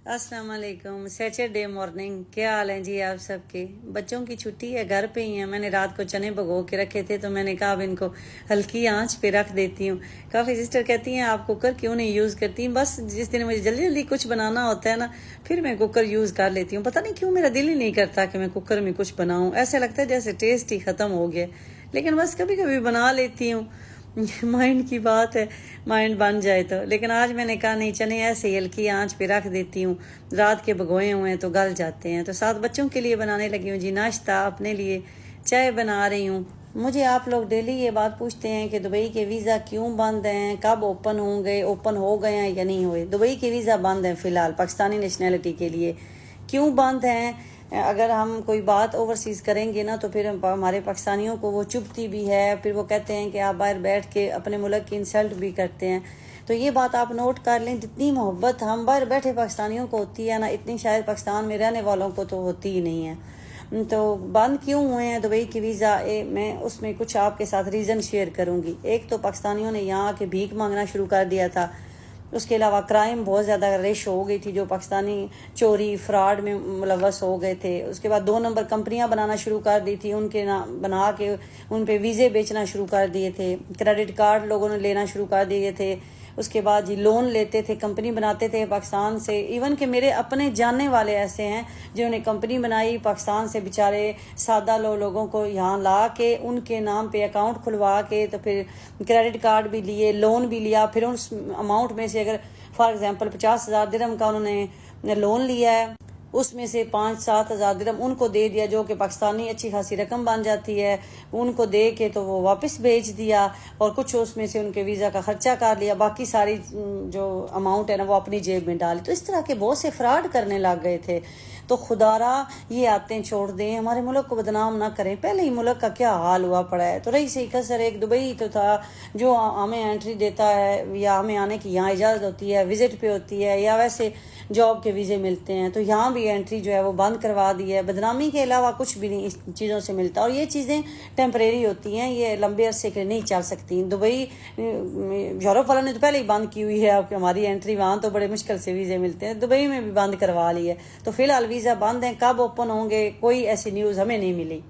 अस्सलाम वालेकुम। Saturday morning, क्या हाल है जी आप सबके? बच्चों की छुट्टी है, घर पे ही हैं। मैंने रात को चने भगो के रखे थे तो मैंने कहा अब इनको हल्की आंच पे रख देती हूँ। काफ़ी सिस्टर कहती हैं आप कुकर क्यों नहीं यूज़ करती? बस जिस दिन मुझे जल्दी जल्दी कुछ बनाना होता है ना, फिर मैं कुकर यूज़ कर लेती हूँ। पता नहीं क्यों मेरा दिल ही नहीं करता कि मैं कुकर में कुछ बनाऊँ। ऐसा लगता है जैसे टेस्ट ही ख़त्म हो गया, लेकिन बस कभी कभी बना लेती हूँ। माइंड की बात है, माइंड बन जाए तो। लेकिन आज मैंने कहा नहीं, चने ऐसे ही हल्की आंच पे रख देती हूँ, रात के भगोए हुए हैं तो गल जाते हैं। तो 7 बच्चों के लिए बनाने लगी हूँ जी नाश्ता, अपने लिए चाय बना रही हूँ। मुझे आप लोग डेली ये बात पूछते हैं कि दुबई के वीज़ा क्यों बंद हैं, कब ओपन होंगे, ओपन हो गए हैं या नहीं हुए। दुबई के वीज़ा बंद हैं फ़िलहाल पाकिस्तानी नेशनैलिटी के लिए। क्यों बंद हैं? अगर हम कोई बात ओवरसीज़ करेंगे ना तो फिर हमारे पाकिस्तानियों को वो चुभती भी है। फिर वो कहते हैं कि आप बाहर बैठ के अपने मुल्क की इंसल्ट भी करते हैं। तो ये बात आप नोट कर लें, जितनी मोहब्बत हम बाहर बैठे पाकिस्तानियों को होती है ना, इतनी शायद पाकिस्तान में रहने वालों को तो होती ही नहीं है। तो बंद क्यों हुए हैं दुबई की वीज़ा? मैं उसमें कुछ आपके साथ रीज़न शेयर करूँगी। एक तो पाकिस्तानियों ने यहाँ आके भीख मांगना शुरू कर दिया था। उसके अलावा क्राइम बहुत ज़्यादा रेश हो गई थी, जो पाकिस्तानी चोरी फ्रॉड में मुलव्वस हो गए थे। उसके बाद 2 नंबर कंपनियां बनाना शुरू कर दी थी, उनके नाम बना के उन पे वीज़े बेचना शुरू कर दिए थे। क्रेडिट कार्ड लोगों ने लेना शुरू कर दिए थे। उसके बाद जी लोन लेते थे, कंपनी बनाते थे पाकिस्तान से। इवन कि मेरे अपने जानने वाले ऐसे हैं जिन्होंने कंपनी बनाई पाकिस्तान से, बेचारे सादा लोगों को यहाँ ला के उनके नाम पे अकाउंट खुलवा के, तो फिर क्रेडिट कार्ड भी लिए, लोन भी लिया। फिर उस अमाउंट में से अगर फॉर एग्जांपल 50,000 दिरहम का उन्होंने लोन लिया है, उसमें से 5-7 हज़ार दिरहम उनको दे दिया, जो कि पाकिस्तानी अच्छी खासी रकम बन जाती है। उनको दे के तो वो वापस भेज दिया, और कुछ उसमें से उनके वीज़ा का खर्चा कर लिया, बाकी सारी जो अमाउंट है ना वो अपनी जेब में डाली। तो इस तरह के बहुत से फ्रॉड करने लग गए थे। तो खुदारा ये आते छोड़ दें, हमारे मुल्क को बदनाम ना करें। पहले ही मुल्क का क्या हाल हुआ पड़ा है। तो रही सही कसर एक दुबई तो था जो हमें एंट्री देता है, या हमें आने की यहाँ इजाज़त होती है, विजिट पे होती है, या वैसे जॉब के वीज़े मिलते हैं। तो यहाँ भी एंट्री जो है वो बंद करवा दी है। बदनामी के अलावा कुछ भी नहीं इस चीज़ों से मिलता, और ये चीज़ें टेम्परेरी होती हैं, ये लंबे अरसे के नहीं चल सकती। दुबई यूरोप वालों ने तो पहले ही बंद की हुई है अब हमारी एंट्री, वहाँ तो बड़े मुश्किल से वीज़े मिलते हैं, दुबई में भी बंद करवा ली है। तो फिलहाल वीज़ा बंद है, कब ओपन होंगे कोई ऐसी न्यूज़ हमें नहीं मिली।